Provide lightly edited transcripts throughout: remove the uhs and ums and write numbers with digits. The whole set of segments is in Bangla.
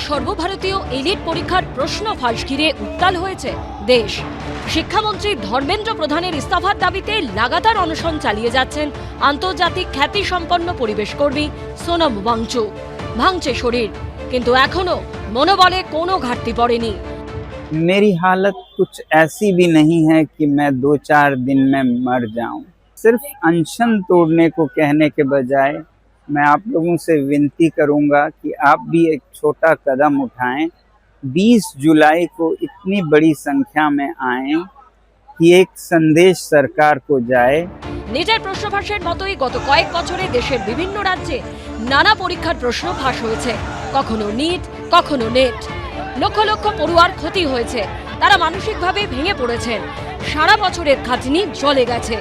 সর্বভারতীয় এলিট পরীক্ষার প্রশ্ন ফাঁস ঘিরে উত্তাল হয়েছে দেশ। শিক্ষামন্ত্রী ধর্মেন্দ্র প্রধানের ইস্তফার দাবিতে লাগাতার অনশন চালিয়ে যাচ্ছেন আন্তর্জাতিক খ্যাতিসম্পন্ন পরিবেশকর্মী সোনম ওয়াংচুক। ভাঙছে শরীর, কিন্তু এখনো মনোবলে কোনো ঘাটতি পড়েনি। मेरी हालत कुछ ऐसी भी नहीं है कि मैं 2-4 दिन में मर जाऊं। सिर्फ अनशन तोड़ने को कहने के बजाय मैं आप लोगों से विनती करूंगा कि आप भी एक छोटा कदम उठाएं। 20 जुलाई को इतनी बड़ी संख्या में आएं कि एक संदेश सरकार को जाए। নিজের প্রশ্ন ফাঁসের মতোই গত কয়েক বছরে দেশের বিভিন্ন রাজ্যে নানা পরীক্ষার প্রশ্ন ফাঁস হয়েছে, কখনো নিট, কখনো নেট। লক্ষ লক্ষ পড়ুয়ার ক্ষতি হয়েছে, তারা মানসিকভাবে ভেঙে পড়েছেন। সারা বছরের খাটনি জলে গেছে।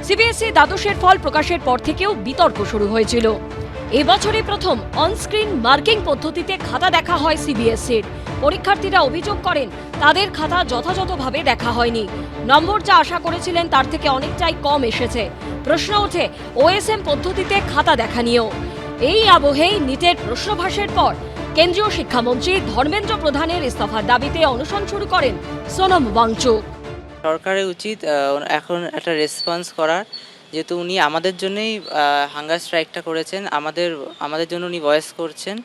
সিবিএসই দ্বাদশের ফল প্রকাশের পর থেকেও বিতর্ক শুরু হয়েছিল। এবছরই প্রথম অনস্ক্রিন মার্কিং পদ্ধতিতে খাতা দেখা হয় সিবিএসইর। পরীক্ষার্থীরা অভিযোগ করেন তাদের খাতা যথাযথভাবে দেখা হয়নি। নম্বর যা আশা করেছিলেন তার থেকে অনেকটাই কম এসেছে। প্রশ্ন ওঠে ওএসএম পদ্ধতিতে খাতা দেখা নিয়েও। এই আবহেই নিটের প্রশ্ন ফাঁসের পর কেন্দ্রীয় শিক্ষামন্ত্রী ধর্মেন্দ্র প্রধানের ইস্তফার দাবিতে অনশন শুরু করেন সোনম ওয়াংচুক। সরকারের উচিত এখন একটা রেসপন্স করার, যেহেতু উনি আমাদের জন্যই হাঙ্গার স্ট্রাইকটা করেছেন, আমাদের জন্য উনি ভয়েস করছেন।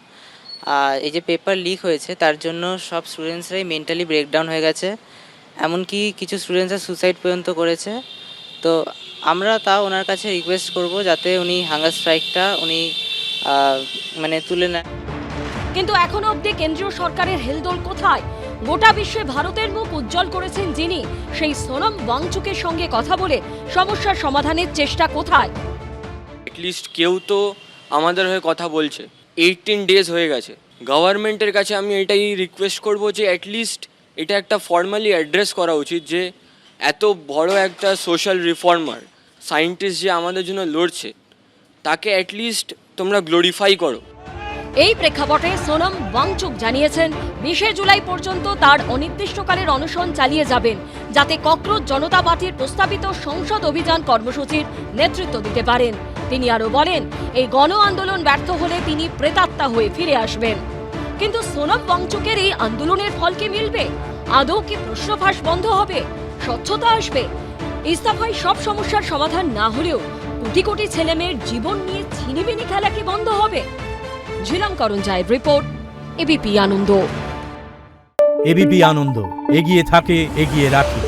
এই যে পেপার লিক হয়েছে তার জন্য সব স্টুডেন্টসরাই মেন্টালি ব্রেকডাউন হয়ে গেছে, এমনকি কিছু স্টুডেন্টসরা সুসাইড পর্যন্ত করেছে। তো আমরা তাও ওনার কাছে রিকোয়েস্ট করব যাতে উনি হাঙ্গার স্ট্রাইকটা মানে তুলে নেন। কিন্তু এখনো অবধি কেন্দ্রীয় সরকারের হেলদোল কোথায়? গোটা বিশ্বে ভারতের মুখ উজ্জ্বল করেছেন যিনি, সেই সোনম ওয়াংচুকের সঙ্গে কথা বলে সমস্যার সমাধানের চেষ্টা কোথায়? অ্যাটলিস্ট কেউ তো আমাদের হয়ে কথা বলছে। 18 ডেজ হয়ে গেছে। গভর্নমেন্টের কাছে আমি এটাই রিকোয়েস্ট করব যে অ্যাটলিস্ট এটা একটা ফর্মালি অ্যাড্রেস করা উচিত যে এত বড় একটা সোশ্যাল রিফর্মার সায়েন্টিস্ট যে আমাদের জন্য লড়ছে, তাকে অ্যাটলিস্ট তোমরা গ্লোরিফাই করো। এই প্রেক্ষাপটে সোনম ওয়াংচুক জানিয়েছেন 20 জুলাই পর্যন্ত তার অনির্দিষ্টকালের অনশন চালিয়ে যাবেন, যাতে ককরোচ জনতা পার্টির প্রস্তাবিত সংসদ অভিযান কর্মসূচির নেতৃত্ব দিতে পারেন। তিনি আরো বলেন, এই গণ আন্দোলন ব্যর্থ হলে তিনি প্রেতাত্মা হয়ে ফিরে আসবেন। কিন্তু সোনম ওয়াংচুকের এই আন্দোলনের ফল কি মিলবে? আদৌ কি প্রশ্ন ফাঁস বন্ধ হবে? স্বচ্ছতা আসবে? ইস্তফায় সব সমস্যার সমাধান না হলেও কোটি কোটি ছেলেমেয়ের জীবন নিয়ে ছিনিমিনি খেলা কি বন্ধ হবে? ঝিলাম করণ যায় রিপোর্ট, এবিপি আনন্দ। এবিপি আনন্দ এগিয়ে থাকে, এগিয়ে রাখে।